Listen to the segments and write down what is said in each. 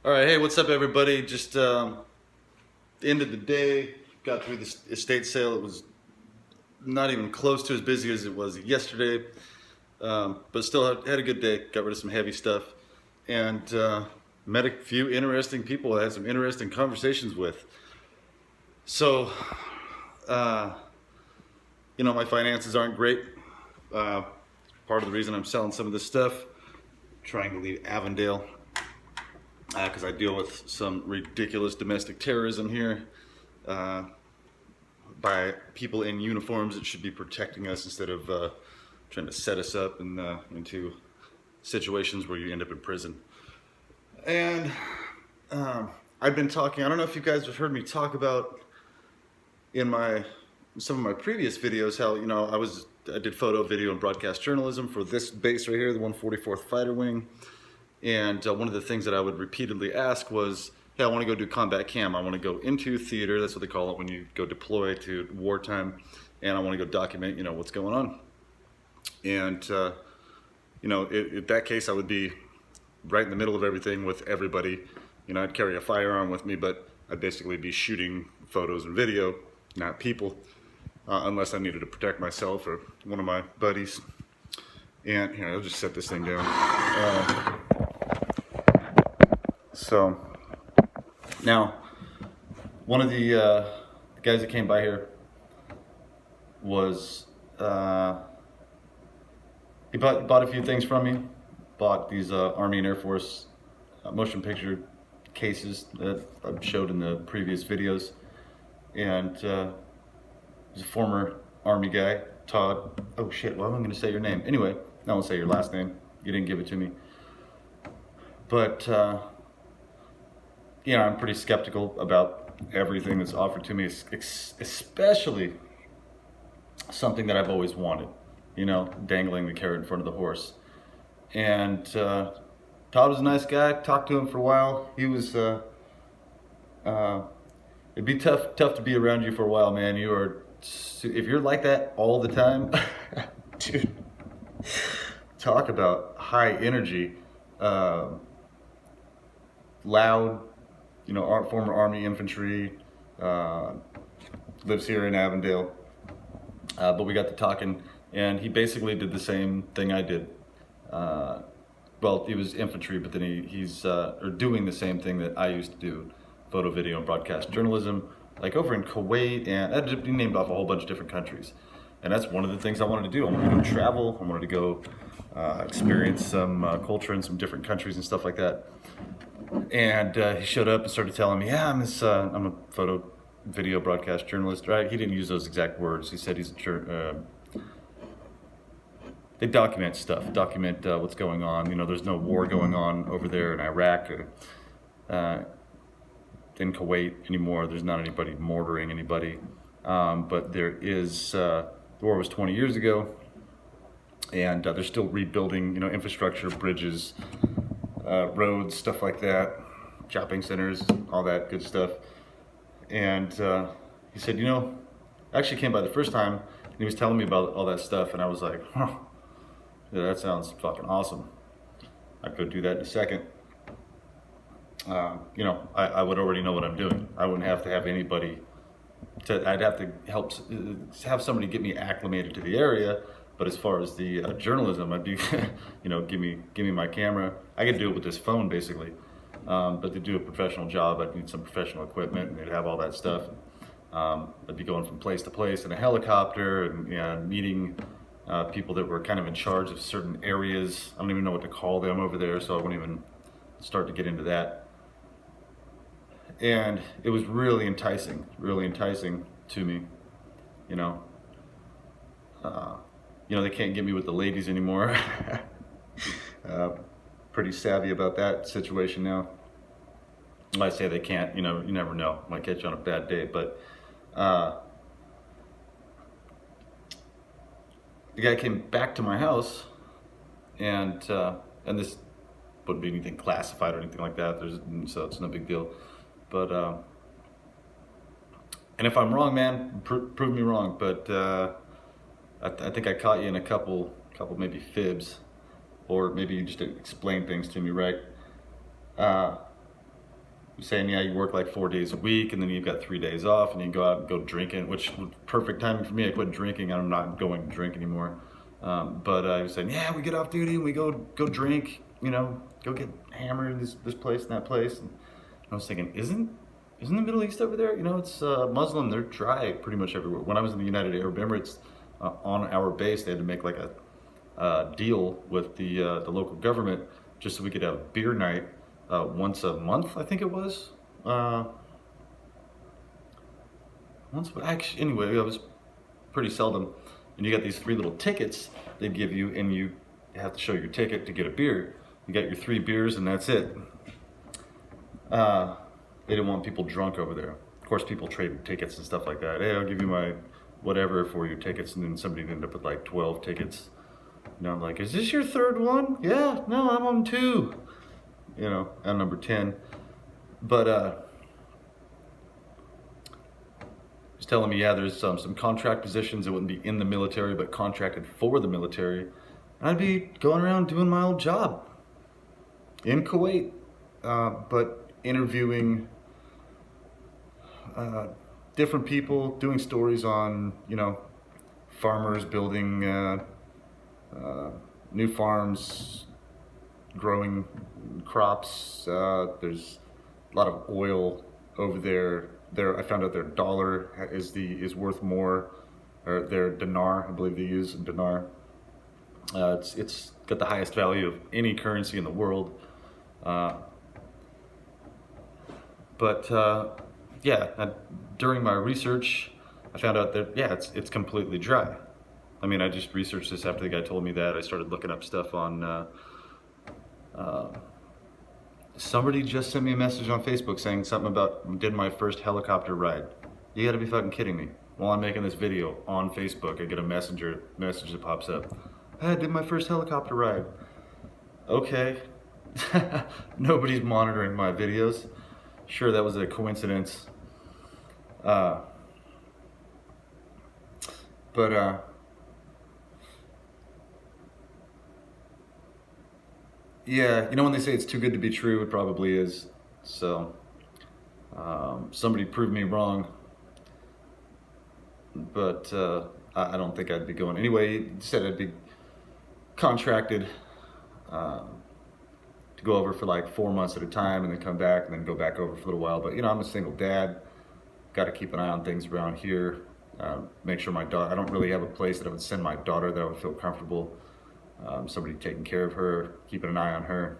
All right, hey, what's up, everybody? Just the end of the day, got through the estate sale. It was not even close to as busy as it was yesterday, but still had a good day. Got rid of some heavy stuff, and met a few interesting people. I had some interesting conversations with. So, uh, my finances aren't great. Uh, Part of the reason I'm selling some of this stuff, trying to leave Avondale, because I deal with some ridiculous domestic terrorism here uh, by people in uniforms that should be protecting us instead of trying to set us up into situations where you end up in prison. And I've been talking, I don't know if you guys have heard me talk about in some of my previous videos how, I did photo, video, and broadcast journalism for this base right here, the 144th Fighter Wing. And one of the things that I would repeatedly ask was, hey, I want to go do combat cam. I want to go into theater. That's what they call it when you go deploy to wartime. And I want to go document, what's going on. And, in that case, I would be right in the middle of everything with everybody. I'd carry a firearm with me, but I'd basically be shooting photos and video, not people, unless I needed to protect myself or one of my buddies. And here, I'll just set this thing down. So now, one of the guys that came by here was he bought a few things from me. Bought these Army and Air Force motion picture cases that I've showed in the previous videos, and he's a former Army guy, Todd. Oh shit! Well, I'm going to say your name anyway. I won't say your last name. You didn't give it to me, but. I'm pretty skeptical about everything that's offered to me, especially something that I've always wanted, dangling the carrot in front of the horse. And Todd was a nice guy. Talked to him for a while. He was, it'd be tough to be around you for a while, man. If you're like that all the time, dude, talk about high energy, loud, our former Army infantry, lives here in Avondale. But we got to talking, and he basically did the same thing I did. Well, he was infantry, but then he's doing the same thing that I used to do, photo, video, and broadcast journalism, like over in Kuwait, and he named off a whole bunch of different countries. And that's one of the things I wanted to do. I wanted to go travel. I wanted to go experience some culture in some different countries and stuff like that. And he showed up and started telling me, yeah, I'm a photo, video, broadcast journalist, right? He didn't use those exact words. He said they document stuff, what's going on. There's no war going on over there in Iraq or in Kuwait anymore. There's not anybody mortaring anybody. But there is, the war was 20 years ago, and they're still rebuilding, infrastructure, bridges, roads, stuff like that, shopping centers, all that good stuff. And he said, I actually came by the first time, and he was telling me about all that stuff, and I was like, huh, yeah, that sounds fucking awesome. I'd go do that in a second. I would already know what I'm doing. I wouldn't have to have anybody. I'd have to have somebody get me acclimated to the area. But as far as the journalism, I'd be, give me my camera. I could do it with this phone, basically. But to do a professional job, I'd need some professional equipment, and they'd have all that stuff. I'd be going from place to place in a helicopter and meeting people that were kind of in charge of certain areas. I don't even know what to call them over there, so I wouldn't even start to get into that. And it was really enticing to me, they can't get me with the ladies anymore. Pretty savvy about that situation now. I say they can't, you never know. Might catch you on a bad day, but the guy came back to my house, and this wouldn't be anything classified or anything like that. So it's no big deal. But and if I'm wrong, man, prove me wrong. But I think I caught you in a couple maybe fibs, or maybe you just explain things to me right. saying, yeah, you work like 4 days a week and then you've got 3 days off and you go out and go drinking, which was perfect timing for me. I quit drinking. I'm not going to drink anymore. But I was saying, yeah, we get off duty and we go drink, go get hammered in this place and that place. And I was thinking, isn't the Middle East over there? It's Muslim. They're dry pretty much everywhere. When I was in the United Arab Emirates, on our base, they had to make like a deal with the local government just so we could have beer night once a month, I think it was. Actually, anyway, it was pretty seldom. And you got these 3 little tickets they give you, and you have to show your ticket to get a beer. You got your 3 beers, and that's it. They didn't want people drunk over there. Of course, people traded tickets and stuff like that. Hey, I'll give you my whatever for your tickets, and then somebody ended up with like 12 tickets. I'm like, is this your 3rd one? Yeah, no, I'm on 2. I'm number 10. But he's telling me, yeah, there's some contract positions that wouldn't be in the military, but contracted for the military. And I'd be going around doing my old job in Kuwait, but interviewing different people, doing stories on, farmers building new farms, growing crops. There's a lot of oil over there. I found out their dollar is worth more, or their dinar, I believe they use dinar. It's got the highest value of any currency in the world. During my research, I found out that it's completely dry. I mean, I just researched this after the guy told me that. I started looking up stuff on. Somebody just sent me a message on Facebook saying something about did my first helicopter ride. You gotta be fucking kidding me. While I'm making this video on Facebook, I get a message that pops up. Hey, I did my first helicopter ride. Okay. Nobody's monitoring my videos. Sure, that was a coincidence. Yeah, when they say it's too good to be true, it probably is. So, somebody proved me wrong. But I don't think I'd be going. Anyway, he said I'd be contracted to go over for like 4 months at a time and then come back and then go back over for a little while. But, I'm a single dad. Got to keep an eye on things around here. Make sure my daughter, I don't really have a place that I would send my daughter that I would feel comfortable. Somebody taking care of her, keeping an eye on her.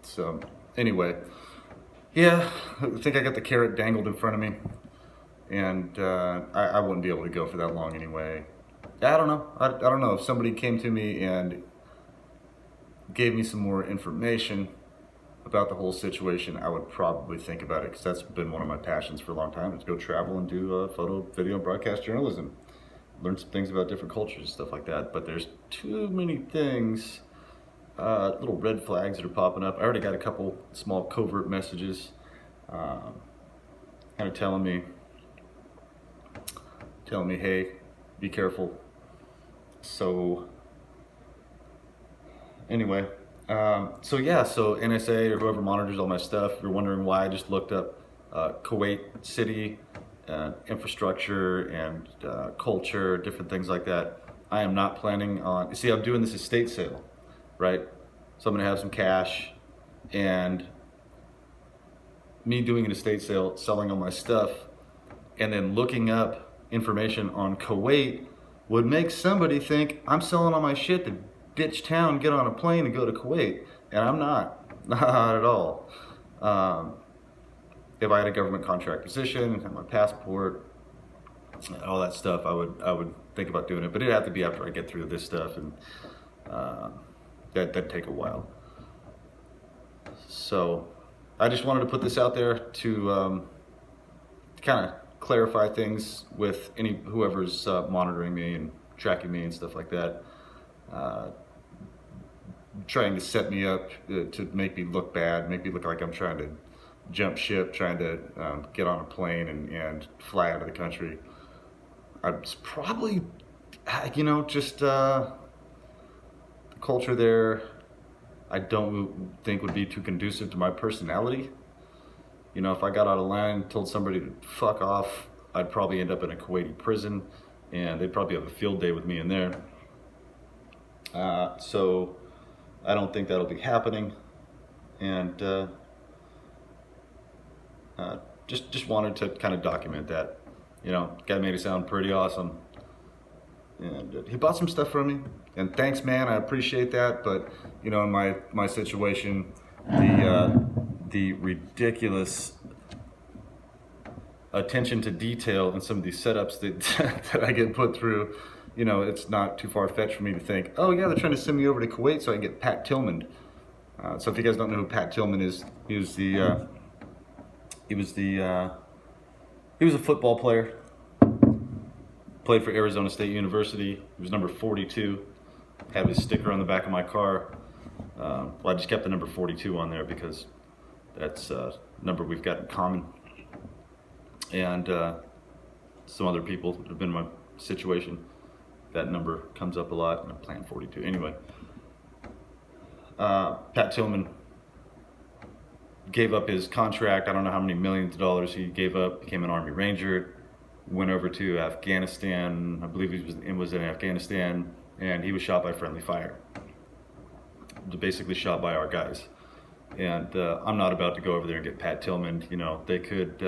So anyway, yeah, I think I got the carrot dangled in front of me, and I wouldn't be able to go for that long anyway. I don't know. I don't know if somebody came to me and gave me some more information about the whole situation, I would probably think about it, because that's been one of my passions for a long time, is go travel and do photo, video, and broadcast journalism. Learn some things about different cultures and stuff like that. But there's too many things, little red flags that are popping up. I already got a couple small covert messages kind of telling me, hey, be careful. So anyway, so NSA or whoever monitors all my stuff, you're wondering why I just looked up Kuwait city, infrastructure and culture, different things like that. I am not planning on, see, I'm doing this estate sale, right? So I'm gonna have some cash, and me doing an estate sale, selling all my stuff, and then looking up information on Kuwait would make somebody think I'm selling all my shit to ditch town, get on a plane and go to Kuwait, and I'm not at all. If I had a government contract position, have my passport, all that stuff, I would think about doing it, but it'd have to be after I get through this stuff, and that'd take a while. So I just wanted to put this out there to kind of clarify things with whoever's monitoring me and tracking me and stuff like that. Trying to set me up to make me look bad, make me look like I'm trying to jump ship, trying to get on a plane and fly out of the country. I was probably, just the culture there, I don't think would be too conducive to my personality. You know, if I got out of line, told somebody to fuck off, I'd probably end up in a Kuwaiti prison, and they'd probably have a field day with me in there. So I don't think that'll be happening, and just wanted to kind of document that. You know, guy made it sound pretty awesome, and he bought some stuff from me, and thanks, man, I appreciate that. But you know, in my situation, the ridiculous attention to detail in some of these setups that that I get put through, you know, it's not too far-fetched for me to think, oh yeah, they're trying to send me over to Kuwait so I can get Pat Tillman. So if you guys don't know who Pat Tillman is, he was a football player. Played for Arizona State University. He was number 42. Had his sticker on the back of my car. Well, I just kept the number 42 on there because that's a number we've got in common. And some other people that have been in my situation, that number comes up a lot, and I'm playing 42. Anyway, Pat Tillman gave up his contract. I don't know how many millions of dollars he gave up, became an Army Ranger, went over to Afghanistan. I believe he was in Afghanistan, and he was shot by friendly fire. Basically shot by our guys. And I'm not about to go over there and get Pat Tillman. You know, they could,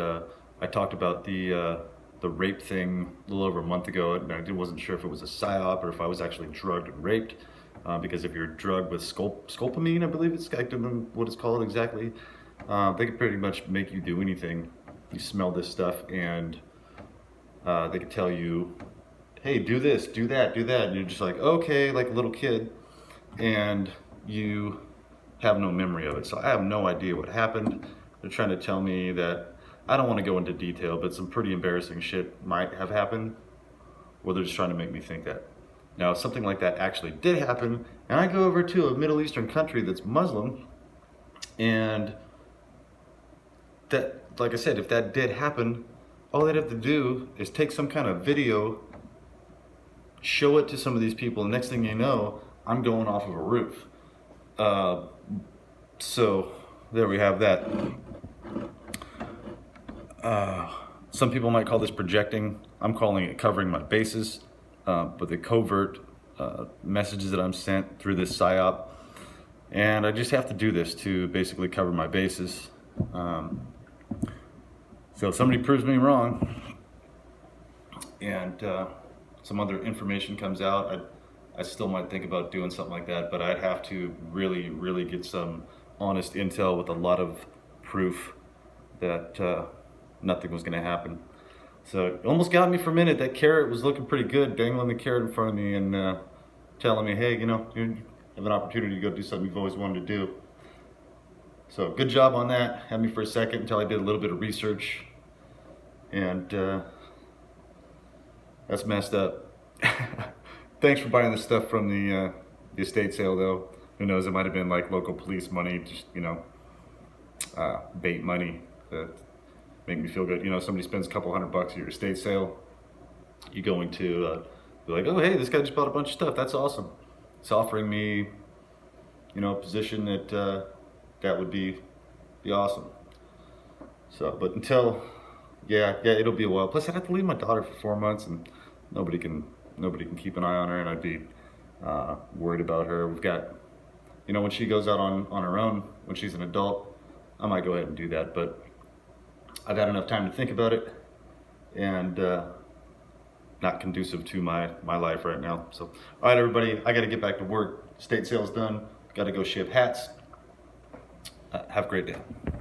I talked about the rape thing a little over a month ago, and I wasn't sure if it was a psyop or if I was actually drugged and raped. Because if you're drugged with scopolamine, I believe it's what it's called exactly, they could pretty much make you do anything. You smell this stuff, and they could tell you, hey, do this, do that, do that. And you're just like, okay, like a little kid. And you have no memory of it. So I have no idea what happened. They're trying to tell me that, I don't want to go into detail, but some pretty embarrassing shit might have happened, or they're just trying to make me think that. Now, if something like that actually did happen, and I go over to a Middle Eastern country that's Muslim, and that, like I said, if that did happen, all they'd have to do is take some kind of video, show it to some of these people, and next thing you know, I'm going off of a roof. So there we have that. Some people might call this projecting. I'm calling it covering my bases. But the covert messages that I'm sent through this PSYOP, and I just have to do this to basically cover my bases. So if somebody proves me wrong, and some other information comes out, I still might think about doing something like that, but I'd have to really, really get some honest intel with a lot of proof that nothing was going to happen. So it almost got me for a minute. That carrot was looking pretty good, dangling the carrot in front of me and telling me, hey, you know, you have an opportunity to go do something you've always wanted to do. So good job on that. Had me for a second until I did a little bit of research. And that's messed up. Thanks for buying the stuff from the estate sale, though. Who knows, it might have been like local police money, just, you know, bait money that make me feel good. You know, somebody spends a couple $100 at your estate sale, you're going to be like, oh, hey, this guy just bought a bunch of stuff. That's awesome. It's offering me, you know, a position that that would be awesome. So, but until, yeah, it'll be a while. Plus, I'd have to leave my daughter for 4 months, and nobody can keep an eye on her, and I'd be worried about her. We've got, you know, when she goes out on her own, when she's an adult, I might go ahead and do that, but I've had enough time to think about it, and not conducive to my life right now. So, all right, everybody, I got to get back to work. State sale's done. Got to go ship hats. Have a great day.